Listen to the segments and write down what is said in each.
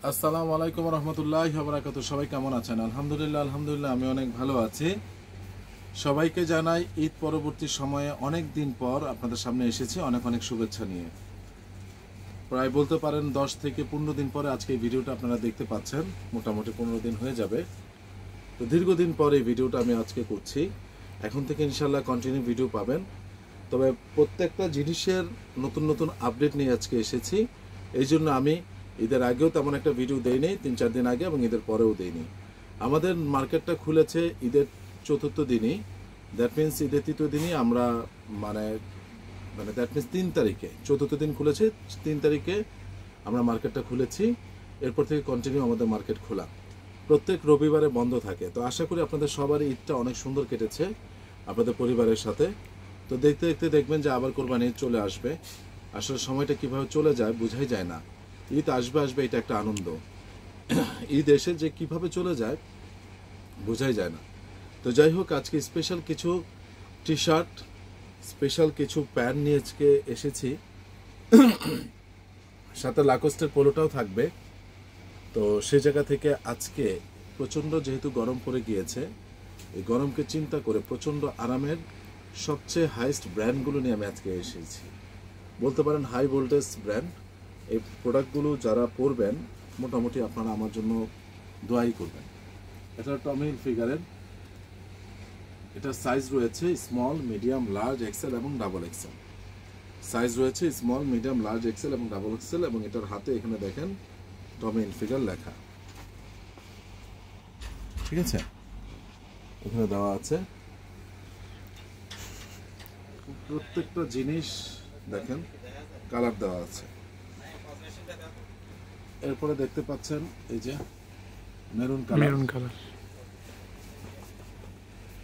আসসালামু আলাইকুম রহমতুল্লাহি ওয়া বারাকাতুহু। সবাই কেমন আছেন? আলহামদুলিল্লাহ আমি অনেক ভালো আছি। সবাইকে জানাই ঈদ পরবর্তী সময়ে অনেক দিন পর আপনাদের সামনে এসেছি অনেক অনেক শুভেচ্ছা নিয়ে। প্রায় বলতে পারেন 10 থেকে 15 দিন পরে আজকে এই ভিডিওটা আপনারা দেখতে পাচ্ছেন। মোটামুটি 15 দিন হয়ে যাবে। তো দীর্ঘদিন পর এই ভিডিওটা আমি আজকে করছি। এখন থেকে ইনশাআল্লাহ কন্টিনিউ ভিডিও পাবেন। তবে প্রত্যেকটা জিনিসের নতুন নতুন আপডেট নিয়ে আজকে এসেছি। এই জন্য আমি ঈদের আগেও তেমন একটা ভিডিও দেইনি, 3-4 দিন আগে এবং ঈদের পরেও দেইনি। আমাদের মার্কেটটা খুলেছে ঈদের চতুর্থ দিনই, দ্যাট মিনস ঈদের তৃতীয় দিনই আমরা মানে দ্যাট মিনস 3 তারিখে, চতুর্থ দিন খুলেছে, 3 তারিখে আমরা মার্কেটটা খুলেছি। এরপর থেকে কন্টিনিউ আমাদের মার্কেট খোলা, প্রত্যেক রবিবারে বন্ধ থাকে। তো আশা করি আপনাদের সবারই ঈদটা অনেক সুন্দর কেটেছে আপনাদের পরিবারের সাথে। তো দেখতে দেখতে দেখবেন যে আবার কোরবানি ঈদ চলে আসবে। আসলে সময়টা কিভাবে চলে যায় বোঝাই যায় না। ঈদ আসবে আসবে, এটা একটা আনন্দ। ঈদ এসে যে কিভাবে চলে যায় বোঝাই যায় না। তো যাই হোক, আজকে স্পেশাল কিছু টি শার্ট, স্পেশাল কিছু প্যান্ট নিয়ে আজকে এসেছি, সাথে লাকোস্টের পোলোটাও থাকবে। তো সে জায়গা থেকে আজকে প্রচণ্ড যেহেতু গরম পড়ে গিয়েছে, এই গরমকে চিন্তা করে প্রচণ্ড আরামের সবচেয়ে হাইস্ট ব্র্যান্ডগুলো নিয়ে আমি আজকে এসেছি। বলতে পারেন হাই ভোল্টেজ ব্র্যান্ড। এই প্রোডাক্টগুলো যারা পরবেন মোটামুটি আপনারা আমার জন্য দোয়াই করবেন। এটা টমি হিলফিগারের, এটা সাইজ রয়েছে স্মল, মিডিয়াম, লার্জ, এক্সেল এবং ডাবল এক্সেল। সাইজ রয়েছে স্মল, মিডিয়াম, লার্জ, এক্সেল এবং ডাবল এক্সেল, এবং এটার হাতে এখানে দেখেন টমি হিলফিগার লেখা, ঠিক আছে, এখানে দেওয়া আছে। প্রত্যেকটা জিনিস দেখেন কালার দেওয়া আছে। এরপরে দেখতে পাচ্ছেন এই যে মেরুন কালার,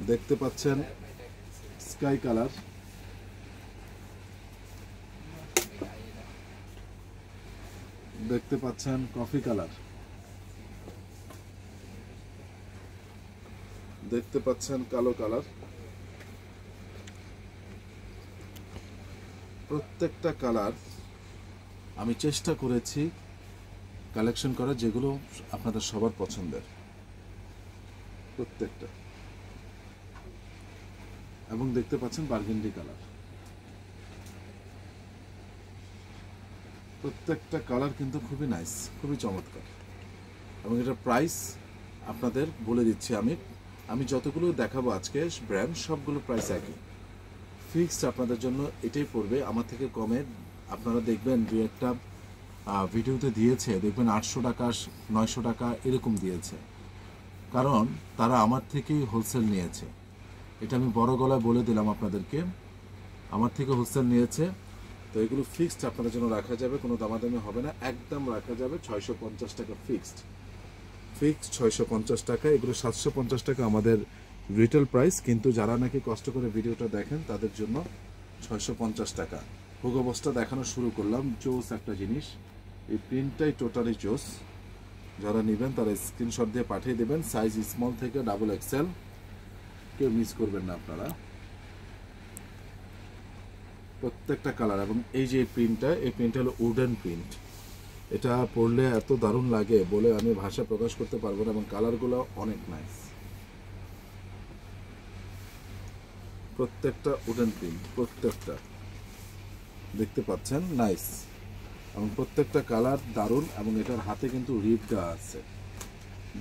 দেখতে পাচ্ছেন স্কাই কালার, দেখতে পাচ্ছেন কফি কালার, দেখতে পাচ্ছেন কালো কালার। প্রত্যেকটা কালার আমি চেষ্টা করেছি কালেকশন করার, যেগুলো আপনাদের সবার পছন্দের প্রত্যেকটা। এবং দেখতে পাচ্ছেন বার্গেন্ডি কালার। প্রত্যেকটা কালার কিন্তু খুবই নাইস, খুবই চমৎকার। এবং এটার প্রাইস আপনাদের বলে দিচ্ছি আমি যতগুলো দেখাবো আজকে ব্র্যান্ড, সবগুলো প্রাইস একই, ফিক্সড আপনাদের জন্য এটাই পড়বে। আমার থেকে কমে আপনারা দেখবেন দু একটা ভিডিওতে দিয়েছে, দেখবেন 800 টাকা 900 টাকা এরকম দিয়েছে, কারণ তারা আমার থেকেই হোলসেল নিয়েছে। এটা আমি বড় গলায় বলে দিলাম আপনাদেরকে, আমার থেকে হোলসেল নিয়েছে। তো এগুলো ফিক্সড আপনাদের জন্য রাখা যাবে, কোনো দামাদামি হবে না, একদম রাখা যাবে 650 টাকা ফিক্সড 650 টাকা। এগুলো 750 টাকা আমাদের রিটেল প্রাইস, কিন্তু যারা নাকি কষ্ট করে ভিডিওটা দেখেন তাদের জন্য 650 টাকা। হুগো বসটা দেখানো শুরু করলাম, জোস একটা জিনিস, এই প্রিন্টটাই টোটালি জোস। যারা নেবেন তারা স্ক্রিনশট দিয়ে পাঠিয়ে দেবেন, সাইজ স্মল থেকে ডাবল এক্সেল, কেউ মিস করবেন না আপনারা। প্রত্যেকটা কালার, এবং এই যে প্রিন্টটা, এই প্রিন্টটা হলো উডেন প্রিন্ট। এটা পরলে এত দারুণ লাগে বলে আমি ভাষা প্রকাশ করতে পারবো না, এবং কালারগুলো অনেক নাইস। প্রত্যেকটা উডেন প্রিন্ট, প্রত্যেকটা দেখতে পাচ্ছেন নাইস, এবং প্রত্যেকটা কালার দারুণ। এবং এটার হাতে কিন্তু রিপ দেওয়া আছে,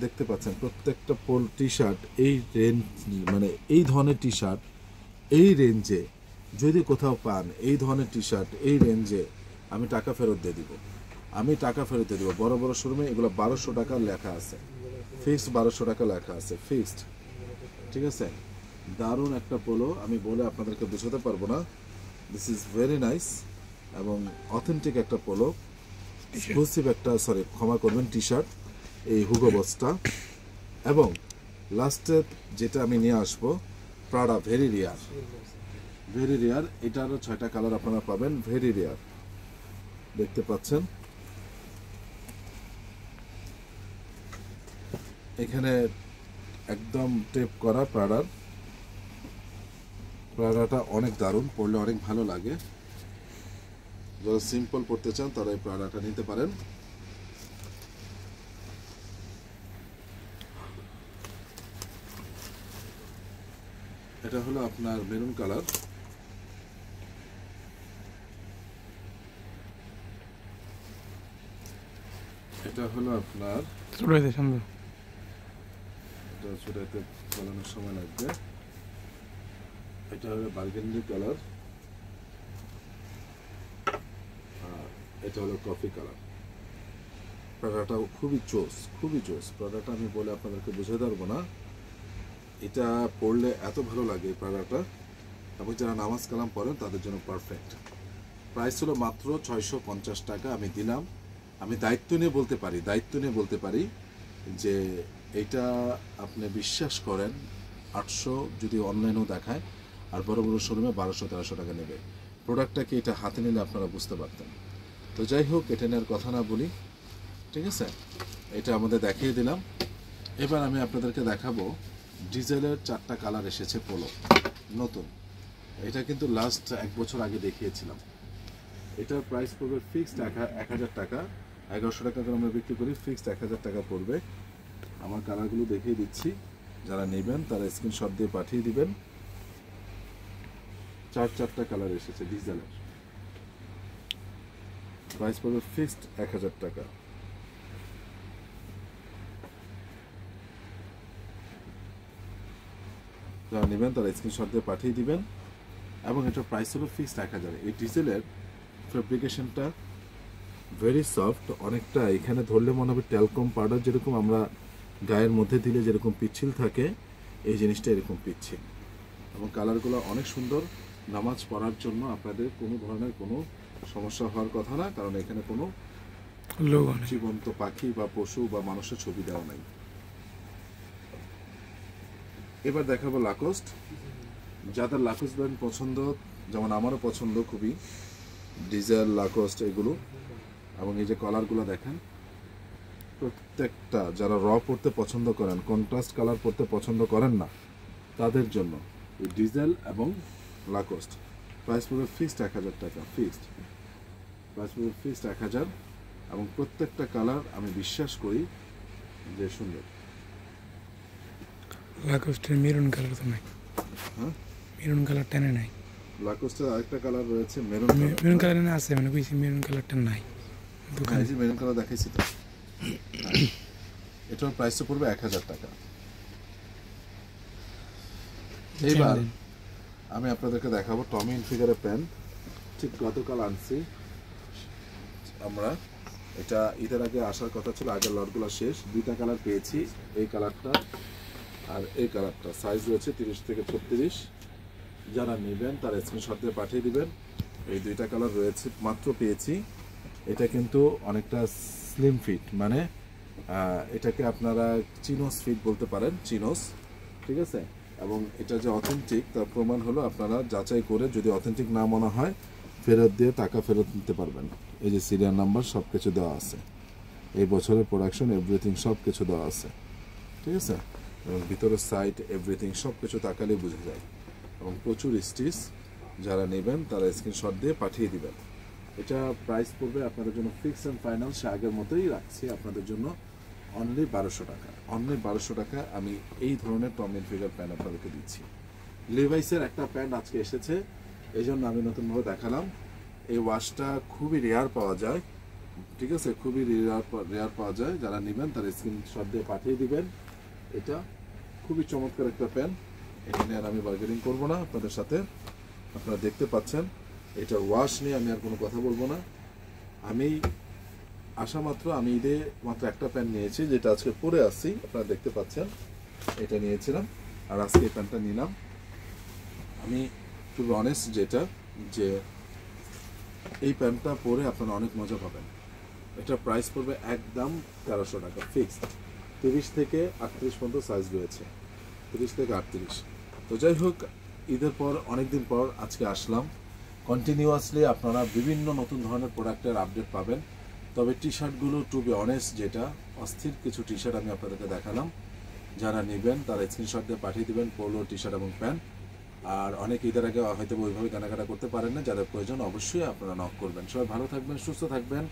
দেখতে পাচ্ছেন। প্রত্যেকটা পোল টি শার্ট এই রেঞ্জ, মানে এই ধরনের টি শার্ট এই রেঞ্জে যদি কোথাও পান, এই ধরনের টি শার্ট এই রেঞ্জে, আমি টাকা ফেরত দিয়ে দিব, বড় বড় শোরুমে এগুলো 1200 টাকা লেখা আছে, ফিক্সড 1200 টাকা লেখা আছে, ফিক্সড, ঠিক আছে। দারুণ একটা পোলো, আমি বলে আপনাদেরকে বোঝাতে পারবো না। দিস ইজ ভেরি নাইস এবং অথেন্টিক একটা পোলো, এক্সক্লুসিভ একটা, ক্ষমা করবেন, টি শার্ট, এই হুগো বসটা। এবং লাস্টে যেটা আমি নিয়ে আসবো, প্রাডা, ভেরি রেয়ার, এটারও 6টা কালার আপনারা পাবেন, ভেরি রেয়ার, দেখতে পাচ্ছেন। এখানে একদম টেপ করা প্রাডাটা অনেক দারুণ, পরলে অনেক ভালো লাগে। যারা সিম্পল পড়তে চান তারা এই প্রাডাটা নিতে পারেন। এটা হলো আপনার মেরুন কালার, এটা হলো আপনার এটা ছোটাইতে চালানোর সময় লাগবে। এটা হলো বার্গেন্ডি কালার, আর এটা হলো কফি কালার। প্রাডাটাও খুবই জোস, খুবই জোস। প্রাডাটা আমি বলে আপনাদেরকে বুঝাতে পারবো না, এটা পড়লে এত ভালো লাগে এই প্রাডাটা, এবং যারা নামাজ কালাম পড়েন তাদের জন্য পারফেক্ট। প্রাইস হলো মাত্র 650 টাকা আমি দিলাম। আমি দায়িত্ব নিয়ে বলতে পারি যে এটা আপনি বিশ্বাস করেন 800 যদি অনলাইনেও দেখায়, আর বড় বড় শোরুমে 1200-1300 টাকা নেবে। প্রোডাক্টটাকে এটা হাতে নিলে আপনারা বুঝতে পারতেন। তো যাই হোক, এটা নেওয়ার কথা না বলি, ঠিক আছে? এটা আমাদের দেখিয়ে দিলাম। এবার আমি আপনাদেরকে দেখাবো ডিজেলের 4টা কালার এসেছে পোলো নতুন। এটা কিন্তু লাস্ট 1 বছর আগে দেখিয়েছিলাম। এটার প্রাইস পড়বে ফিক্সড 1000 টাকা, 1100 টাকা করে আমরা বিক্রি করি, ফিক্সড 1000 টাকা পড়বে। আমার কালারগুলো দেখিয়ে দিচ্ছি, যারা নেবেন তারা স্ক্রিনশট দিয়ে পাঠিয়ে দিবেন। 4টা কালার এসেছে ডিজেলের, প্রাইস পড়বে ফিক্সড 1000 টাকা। যারা নেবেন তারা স্ক্রিনশট দিয়ে পাঠিয়ে দিবেন, এবং এটার প্রাইস হলো ফিক্সড 1000। এই ডিজেলের ফ্যাব্রিকেশনটা ভেরি সফট, অনেকটা এখানে ধরলে মনে হবে ট্যালকম পাউডার যেরকম আমরা গায়ের মধ্যে দিলে যেরকম পিচ্ছিল থাকে, এই জিনিসটা এরকম পিচ্ছিল, এবং কালারগুলো অনেক সুন্দর। নামাজ পড়ার জন্য আপনাদের কোনো ধরনের কোনো সমস্যা হওয়ার কথা না, কারণ এখানে কোনো জীবন্ত পাখি বা পশু বা মানুষের ছবি দেওয়া নাই। এবার দেখাবো লাকোস্ট। যাদের লাকোস্ট ব্র্যান্ড পছন্দ, যেমন আমারও পছন্দ খুবই, ডিজেল, লাকোস্ট এগুলো, এবং এই যে কলারগুলো দেখেন, প্রত্যেকটা যারা র পড়তে পছন্দ করেন, কন্ট্রাস্ট কালার পড়তে পছন্দ করেন না, তাদের জন্য এই ডিজেল এবং লাকোস্ট। প্রাইস পড়বে ফিক্সড 1000 টাকা, ফিক্সড প্রাইস পড়বে ফিক্সড 1000, এবং প্রত্যেকটা কালার আমি বিশ্বাস করি যে সুন্দর। লাকোস্টের মেরুন কালার তো নাই, হ্যাঁ মেরুন কালার টেনে নাই। লাকোস্টের আরেকটা কালার রয়েছে মেরুন কালার না আছে, মানে কইছি মেরুন কালারটা নাই দোকানে। এই যে মেরুন কালার দেখাইছি তো, এটার প্রাইস পড়বে 1000 টাকা। এইবার আমি আপনাদেরকে দেখাবো টমি হিলফিগারের প্যান্ট। ঠিক গতকাল আনছি আমরা, এটা ঈদের আগে আসার কথা ছিল, আগের লটগুলো শেষ। 2টা কালার পেয়েছি, এই কালারটা আর এই কালারটা। সাইজ রয়েছে 30 থেকে 36। যারা নেবেন তারা স্ক্রিনশট দিয়ে পাঠিয়ে দিবেন। এই 2টা কালার রয়েছে, মাত্র পেয়েছি। এটা কিন্তু অনেকটা স্লিম ফিট, মানে এটাকে আপনারা চিনোস ফিট বলতে পারেন, চিনোস, ঠিক আছে? এবং এটা যে অথেন্টিক তার প্রমাণ হলো আপনারা যাচাই করে, যদি অথেন্টিক না মনে হয় ফেরত দিয়ে টাকা ফেরত নিতে পারবেন। এই যে সিরিয়াল নাম্বার সব কিছু দেওয়া আছে, এই বছরের প্রোডাকশন এভরিথিং সব কিছু দেওয়া আছে, ঠিক আছে? এবং ভিতরের সাইড এভরিথিং সব কিছু তাকালেই বোঝা যায়, এবং প্রচুর স্টিচ। যারা নেবেন তারা স্ক্রিনশট দিয়ে পাঠিয়ে দিবেন। এটা প্রাইস পড়বে আপনাদের জন্য ফিক্স অ্যান্ড ফাইনাল, সে আগের মতোই রাখছি আপনাদের জন্য, অনলি 1200 টাকা। অনলি 1200 টাকা আমি এই ধরনের টম হিলফিগার প্যান্ট আপনাদেরকে দিচ্ছি। লিভাইসের একটা প্যান্ট আজকে এসেছে, এই জন্য আমি নতুনভাবে দেখালাম। এই ওয়াশটা খুবই রেয়ার পাওয়া যায়, ঠিক আছে? খুবই রেয়ার পাওয়া যায়। যারা নেবেন তারা স্ক্রিনশট দিয়ে পাঠিয়ে দিবেন। এটা খুবই চমৎকার একটা প্যান্ট, এটা নিয়ে আর আমি বার্গেনিং করবো না আপনাদের সাথে। আপনারা দেখতে পাচ্ছেন, এটা ওয়াশ নিয়ে আমি আর কোনো কথা বলবো না। আমি আসা মাত্র আমি ঈদে মাত্র একটা প্যান্ট নিয়েছি, যেটা আজকে পরে আসছি, আপনারা দেখতে পাচ্ছেন। এটা নিয়েছিলাম, আর আজকে এই প্যান্টটা নিলাম। আমি টু বি অনেস্ট যেটা, যে এই প্যান্টটা পরে আপনারা অনেক মজা পাবেন। এটা প্রাইস পড়বে একদম 1300 টাকা, ফিক্সড। 30 থেকে 38 পর্যন্ত সাইজ রয়েছে, 30 থেকে 38। তো যাই হোক, ঈদের পর অনেকদিন পর আজকে আসলাম। কন্টিনিউয়াসলি আপনারা বিভিন্ন নতুন ধরনের প্রোডাক্টের আপডেট পাবেন। তবে টি শার্টগুলো টু বি অনেস্ট যেটা, অস্থির কিছু টি শার্ট আমি আপনাদেরকে দেখালাম। যারা নেবেন তারা স্ক্রিনশট দিয়ে পাঠিয়ে দেবেন, পোলো, টি শার্ট এবং প্যান্ট। আর অনেক ঈদের আগে হয়তো ওইভাবে কেনাকাটা করতে পারেন না, যাদের প্রয়োজন অবশ্যই আপনারা নক করবেন। সবাই ভালো থাকবেন, সুস্থ থাকবেন।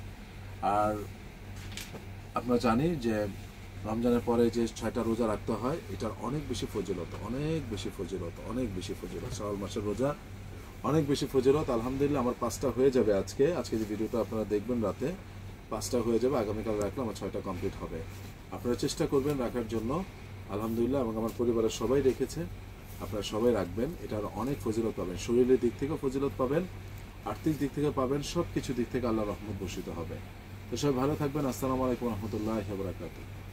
আর আপনারা জানি যে রমজানের পরে যে 6টা রোজা রাখতে হয় এটার অনেক বেশি ফজিলত, অনেক বেশি ফজিলত, অনেক বেশি ফজিলত। শাওয়াল মাসের রোজা অনেক বেশি ফজিলত। আলহামদুলিল্লাহ আমার 5টা হয়ে যাবে আজকে যে ভিডিওটা আপনারা দেখবেন রাতে 5টা হয়ে যাবে, আগামীকাল রাখলে আমার 6টা কমপ্লিট হবে। আপনারা চেষ্টা করবেন রাখার জন্য। আলহামদুলিল্লাহ এবং আমার পরিবারের সবাই রেখেছে, আপনারা সবাই রাখবেন। এটার অনেক ফজিলত পাবেন, শরীরের দিক থেকেও ফজিলত পাবেন, আর্থিক দিক থেকে পাবেন, সব কিছু দিক থেকে আল্লাহর রহমত বর্ষিত হবে। তো সবাই ভালো থাকবেন। আসসালামু আলাইকুম রহমতুল্লাহি ওয়া বারাকাতুহু।